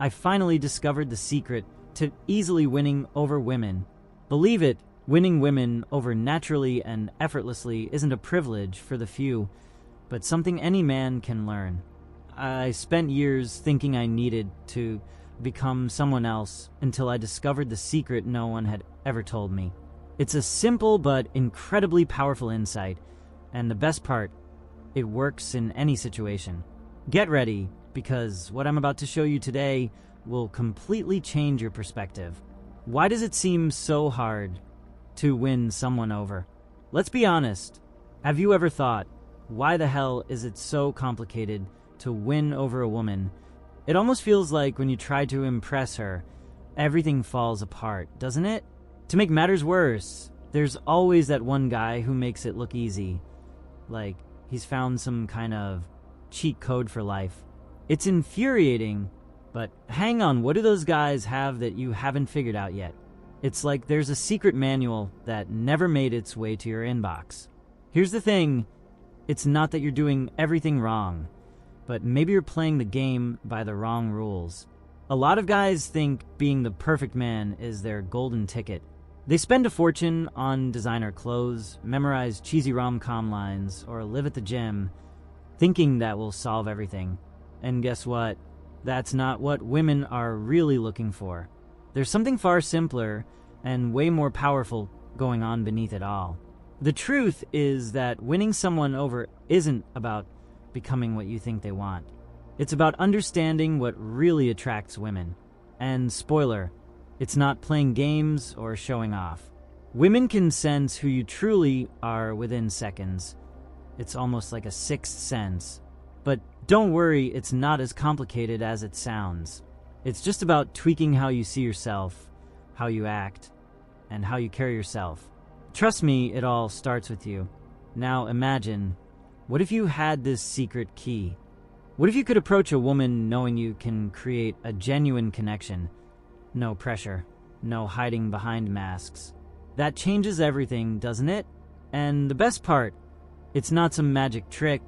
I finally discovered the secret to easily winning over women. Believe it, winning women over naturally and effortlessly isn't a privilege for the few, but something any man can learn. I spent years thinking I needed to become someone else until I discovered the secret no one had ever told me. It's a simple but incredibly powerful insight, and the best part, it works in any situation. Get ready, because what I'm about to show you today will completely change your perspective. Why does it seem so hard to win someone over? Let's be honest. Have you ever thought, why the hell is it so complicated to win over a woman? It almost feels like when you try to impress her, everything falls apart, doesn't it? To make matters worse, there's always that one guy who makes it look easy. Like he's found some kind of cheat code for life. It's infuriating, but hang on, what do those guys have that you haven't figured out yet? It's like there's a secret manual that never made its way to your inbox. Here's the thing, it's not that you're doing everything wrong, but maybe you're playing the game by the wrong rules. A lot of guys think being the perfect man is their golden ticket. They spend a fortune on designer clothes, memorize cheesy rom-com lines, or live at the gym, thinking that will solve everything. And guess what? That's not what women are really looking for. There's something far simpler and way more powerful going on beneath it all. The truth is that winning someone over isn't about becoming what you think they want. It's about understanding what really attracts women. And spoiler, it's not playing games or showing off. Women can sense who you truly are within seconds. It's almost like a sixth sense. But don't worry, it's not as complicated as it sounds. It's just about tweaking how you see yourself, how you act, and how you carry yourself. Trust me, it all starts with you. Now imagine, what if you had this secret key? What if you could approach a woman knowing you can create a genuine connection? No pressure, no hiding behind masks. That changes everything, doesn't it? And the best part, it's not some magic trick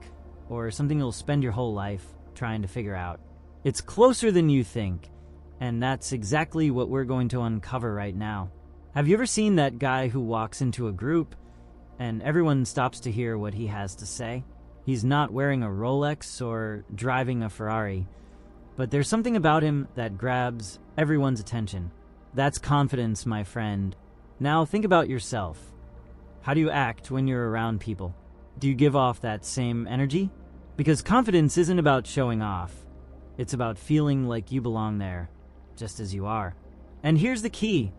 or something you'll spend your whole life trying to figure out. It's closer than you think, and that's exactly what we're going to uncover right now. Have you ever seen that guy who walks into a group and everyone stops to hear what he has to say? He's not wearing a Rolex or driving a Ferrari, but there's something about him that grabs everyone's attention. That's confidence, my friend. Now think about yourself. How do you act when you're around people? Do you give off that same energy? Because confidence isn't about showing off. It's about feeling like you belong there, just as you are. And here's the key.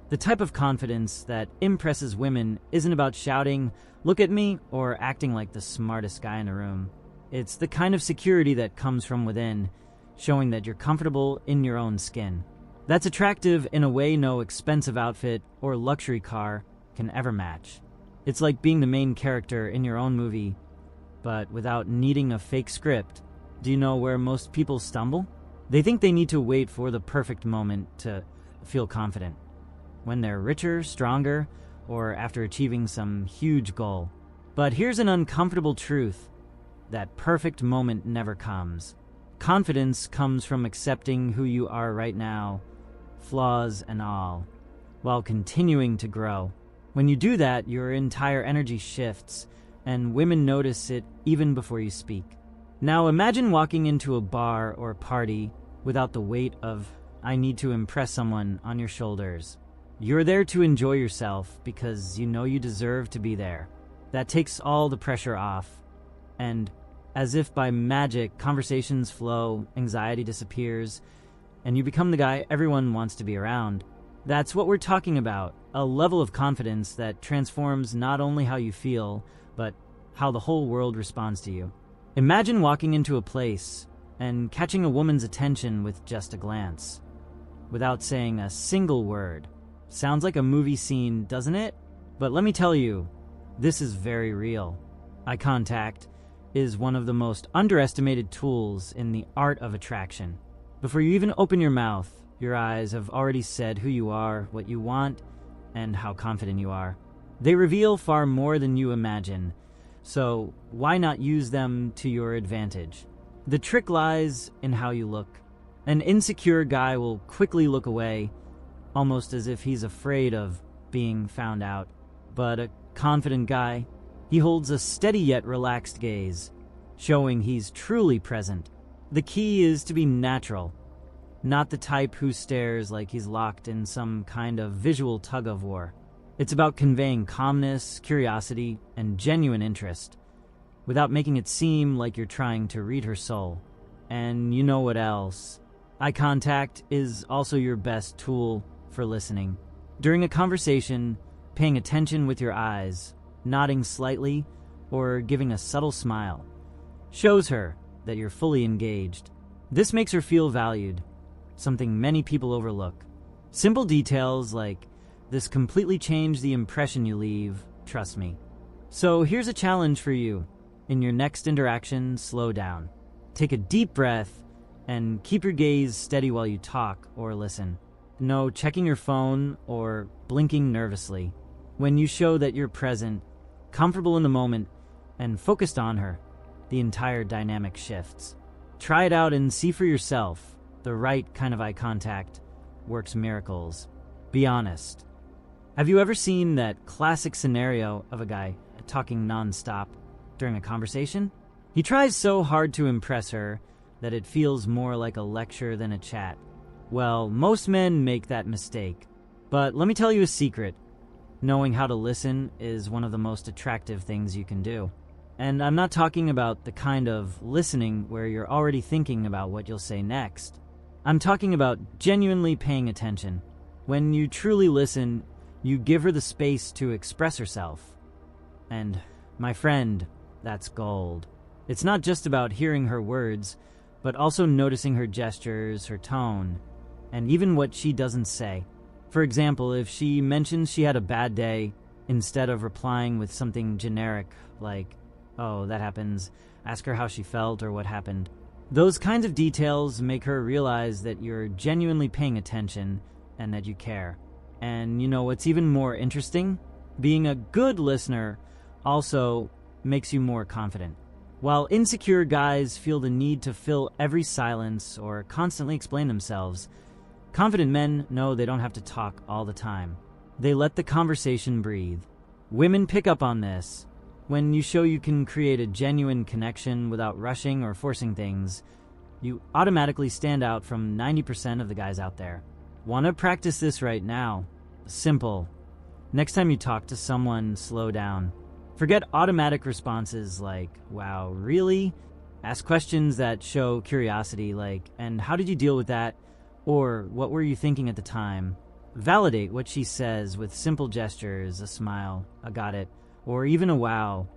The type of confidence that impresses women isn't about shouting, "Look at me," or acting like the smartest guy in the room. It's the kind of security that comes from within, showing that you're comfortable in your own skin. That's attractive in a way no expensive outfit or luxury car can ever match. It's like being the main character in your own movie, but without needing a fake script. Do you know where most people stumble? They think they need to wait for the perfect moment to feel confident. When they're richer, stronger, or after achieving some huge goal. But here's an uncomfortable truth. That perfect moment never comes. Confidence comes from accepting who you are right now, flaws and all, while continuing to grow. When you do that, your entire energy shifts, and women notice it even before you speak. Now imagine walking into a bar or party without the weight of, "I need to impress someone," on your shoulders. You're there to enjoy yourself because you know you deserve to be there. That takes all the pressure off. And as if by magic, conversations flow, anxiety disappears, and you become the guy everyone wants to be around. That's what we're talking about, a level of confidence that transforms not only how you feel, but how the whole world responds to you. Imagine walking into a place and catching a woman's attention with just a glance, without saying a single word. Sounds like a movie scene, doesn't it? But let me tell you, this is very real. Eye contact is one of the most underestimated tools in the art of attraction. Before you even open your mouth, your eyes have already said who you are, what you want, and how confident you are. They reveal far more than you imagine, so why not use them to your advantage? The trick lies in how you look. An insecure guy will quickly look away, almost as if he's afraid of being found out. But a confident guy, he holds a steady yet relaxed gaze, showing he's truly present. The key is to be natural, not the type who stares like he's locked in some kind of visual tug-of-war. It's about conveying calmness, curiosity, and genuine interest, without making it seem like you're trying to read her soul. And you know what else? Eye contact is also your best tool for listening. During a conversation, paying attention with your eyes, nodding slightly, or giving a subtle smile shows her that you're fully engaged. This makes her feel valued, something many people overlook. Simple details like this completely change the impression you leave, trust me. So here's a challenge for you. In your next interaction, slow down. Take a deep breath and keep your gaze steady while you talk or listen. No checking your phone or blinking nervously. When you show that you're present, comfortable in the moment, and focused on her, the entire dynamic shifts. Try it out and see for yourself. The right kind of eye contact works miracles. Be honest. Have you ever seen that classic scenario of a guy talking nonstop during a conversation? He tries so hard to impress her that it feels more like a lecture than a chat. Well, most men make that mistake. But let me tell you a secret. Knowing how to listen is one of the most attractive things you can do. And I'm not talking about the kind of listening where you're already thinking about what you'll say next. I'm talking about genuinely paying attention. When you truly listen, you give her the space to express herself. And, my friend, that's gold. It's not just about hearing her words, but also noticing her gestures, her tone, and even what she doesn't say. For example, if she mentions she had a bad day, instead of replying with something generic like, "Oh, that happens," ask her how she felt or what happened. Those kinds of details make her realize that you're genuinely paying attention and that you care. And you know what's even more interesting? Being a good listener also makes you more confident. While insecure guys feel the need to fill every silence or constantly explain themselves, confident men know they don't have to talk all the time. They let the conversation breathe. Women pick up on this. When you show you can create a genuine connection without rushing or forcing things, you automatically stand out from 90% of the guys out there. Want to practice this right now? Simple. Next time you talk to someone, slow down. Forget automatic responses like, "Wow, really?" Ask questions that show curiosity like, "And how did you deal with that?" Or, "What were you thinking at the time?" Validate what she says with simple gestures, a smile, a "got it," or even a "wow,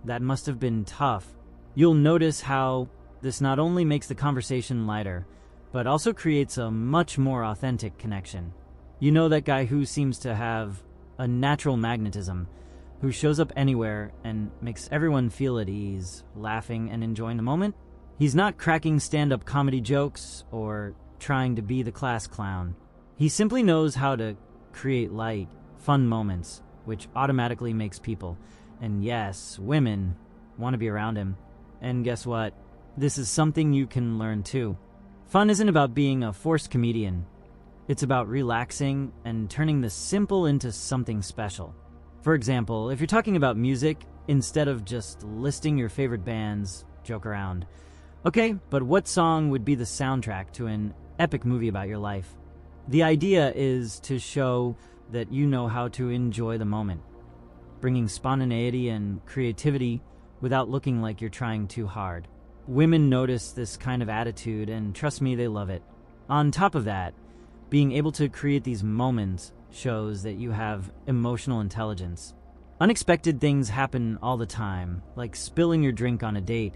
that must have been tough." You'll notice how this not only makes the conversation lighter, but also creates a much more authentic connection. You know that guy who seems to have a natural magnetism, who shows up anywhere and makes everyone feel at ease, laughing and enjoying the moment? He's not cracking stand-up comedy jokes or trying to be the class clown. He simply knows how to create light, fun moments, which automatically makes people, and yes, women, want to be around him. And guess what? This is something you can learn too. Fun isn't about being a forced comedian. It's about relaxing and turning the simple into something special. For example, if you're talking about music, instead of just listing your favorite bands, joke around. Okay, but what song would be the soundtrack to an epic movie about your life? The idea is to show that you know how to enjoy the moment, bringing spontaneity and creativity without looking like you're trying too hard. Women notice this kind of attitude, and trust me, they love it. On top of that, being able to create these moments shows that you have emotional intelligence. Unexpected things happen all the time, like spilling your drink on a date,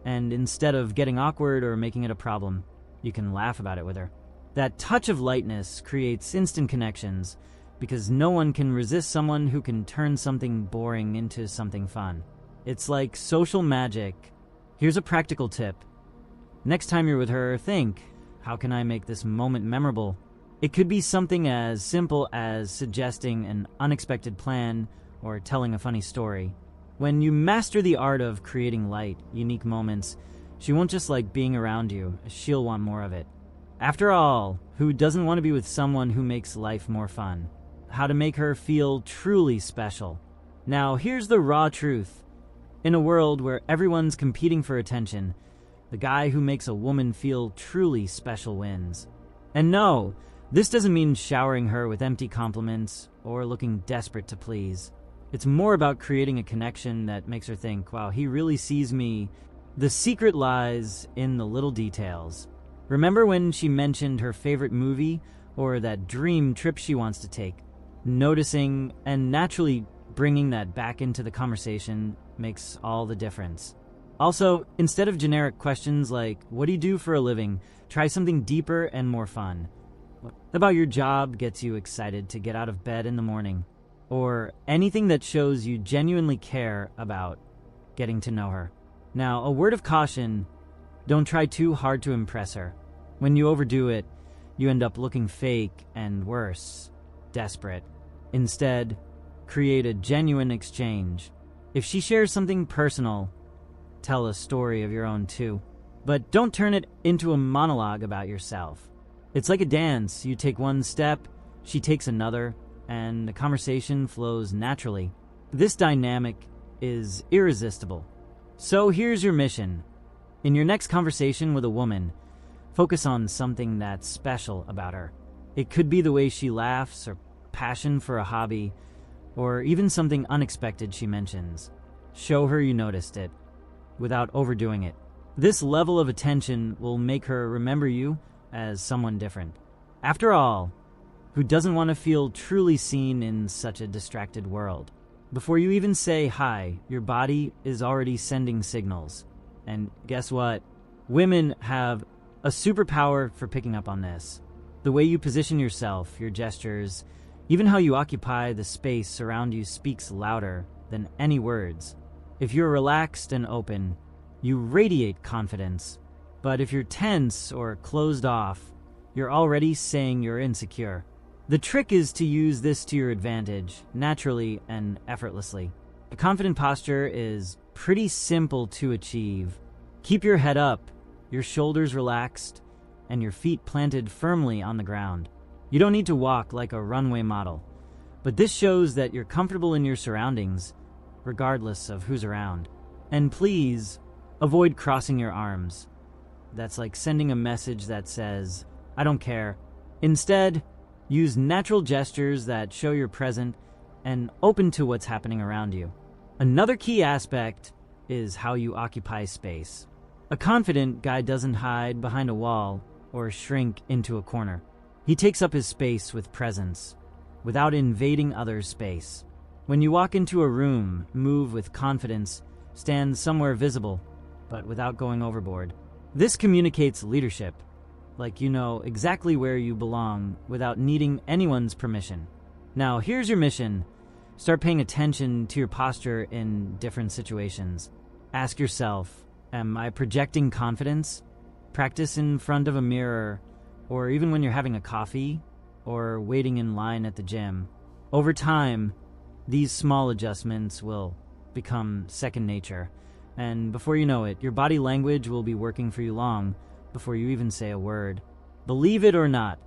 and instead of getting awkward or making it a problem, you can laugh about it with her. That touch of lightness creates instant connections, because no one can resist someone who can turn something boring into something fun. It's like social magic. Here's a practical tip. Next time you're with her, think, how can I make this moment memorable? It could be something as simple as suggesting an unexpected plan or telling a funny story. When you master the art of creating light, unique moments, she won't just like being around you, she'll want more of it. After all, who doesn't want to be with someone who makes life more fun? How to make her feel truly special. Now, here's the raw truth. In a world where everyone's competing for attention, the guy who makes a woman feel truly special wins. And no, this doesn't mean showering her with empty compliments or looking desperate to please. It's more about creating a connection that makes her think, wow, he really sees me. The secret lies in the little details. Remember when she mentioned her favorite movie or that dream trip she wants to take? Noticing and naturally bringing that back into the conversation makes all the difference. Also, instead of generic questions like, what do you do for a living? Try something deeper and more fun. What about your job gets you excited to get out of bed in the morning? Or anything that shows you genuinely care about getting to know her. Now, a word of caution, don't try too hard to impress her. When you overdo it, you end up looking fake and worse, desperate. Instead, create a genuine exchange. If she shares something personal, tell a story of your own too. But don't turn it into a monologue about yourself. It's like a dance. You take one step, she takes another, and the conversation flows naturally. This dynamic is irresistible. So here's your mission. In your next conversation with a woman, focus on something that's special about her. It could be the way she laughs, or passion for a hobby, or even something unexpected she mentions. Show her you noticed it, without overdoing it. This level of attention will make her remember you as someone different. After all, who doesn't want to feel truly seen in such a distracted world? Before you even say hi, your body is already sending signals. And guess what? Women have a superpower for picking up on this. The way you position yourself, your gestures, even how you occupy the space around you speaks louder than any words. If you're relaxed and open, you radiate confidence. But if you're tense or closed off, you're already saying you're insecure. The trick is to use this to your advantage, naturally and effortlessly. A confident posture is pretty simple to achieve. Keep your head up, your shoulders relaxed, and your feet planted firmly on the ground. You don't need to walk like a runway model, but this shows that you're comfortable in your surroundings, regardless of who's around. And please, avoid crossing your arms. That's like sending a message that says, I don't care. Instead, use natural gestures that show you're present and open to what's happening around you. Another key aspect is how you occupy space. A confident guy doesn't hide behind a wall or shrink into a corner. He takes up his space with presence, without invading others' space. When you walk into a room, move with confidence, stand somewhere visible, but without going overboard. This communicates leadership, like you know exactly where you belong without needing anyone's permission. Now, here's your mission. Start paying attention to your posture in different situations. Ask yourself, am I projecting confidence? Practice in front of a mirror, or even when you're having a coffee, or waiting in line at the gym. Over time, these small adjustments will become second nature, and before you know it, your body language will be working for you long before you even say a word. Believe it or not,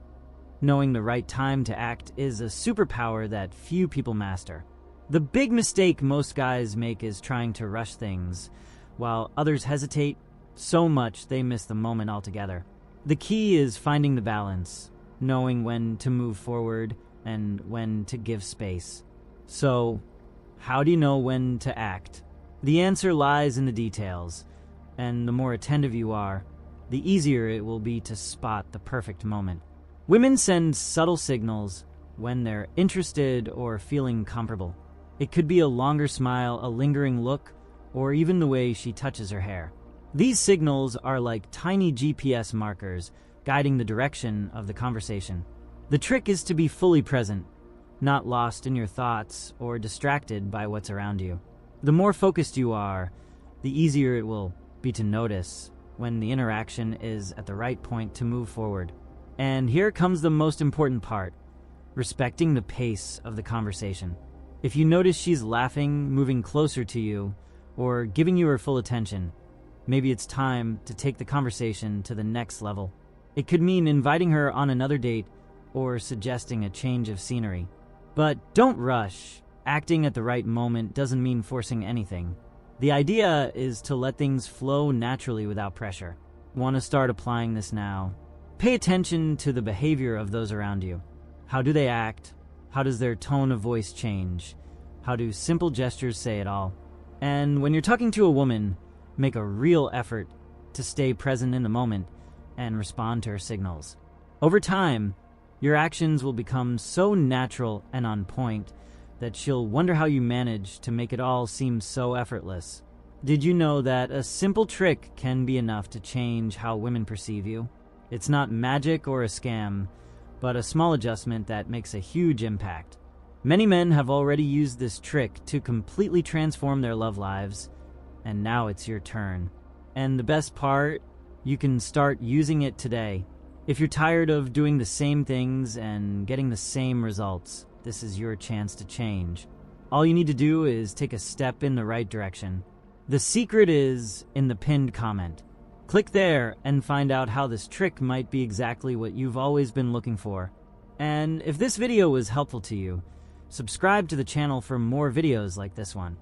knowing the right time to act is a superpower that few people master. The big mistake most guys make is trying to rush things, while others hesitate so much they miss the moment altogether. The key is finding the balance, knowing when to move forward and when to give space. So, how do you know when to act? The answer lies in the details, and the more attentive you are, the easier it will be to spot the perfect moment. Women send subtle signals when they're interested or feeling comfortable. It could be a longer smile, a lingering look, or even the way she touches her hair. These signals are like tiny GPS markers guiding the direction of the conversation. The trick is to be fully present, not lost in your thoughts or distracted by what's around you. The more focused you are, the easier it will be to notice when the interaction is at the right point to move forward. And here comes the most important part, respecting the pace of the conversation. If you notice she's laughing, moving closer to you, or giving you her full attention, maybe it's time to take the conversation to the next level. It could mean inviting her on another date or suggesting a change of scenery. But don't rush. Acting at the right moment doesn't mean forcing anything. The idea is to let things flow naturally without pressure. Want to start applying this now? Pay attention to the behavior of those around you. How do they act? How does their tone of voice change? How do simple gestures say it all? And when you're talking to a woman, make a real effort to stay present in the moment and respond to her signals. Over time, your actions will become so natural and on point that she'll wonder how you manage to make it all seem so effortless. Did you know that a simple trick can be enough to change how women perceive you? It's not magic or a scam, but a small adjustment that makes a huge impact. Many men have already used this trick to completely transform their love lives, and now it's your turn. And the best part, you can start using it today. If you're tired of doing the same things and getting the same results, this is your chance to change. All you need to do is take a step in the right direction. The secret is in the pinned comment. Click there and find out how this trick might be exactly what you've always been looking for. And if this video was helpful to you, subscribe to the channel for more videos like this one.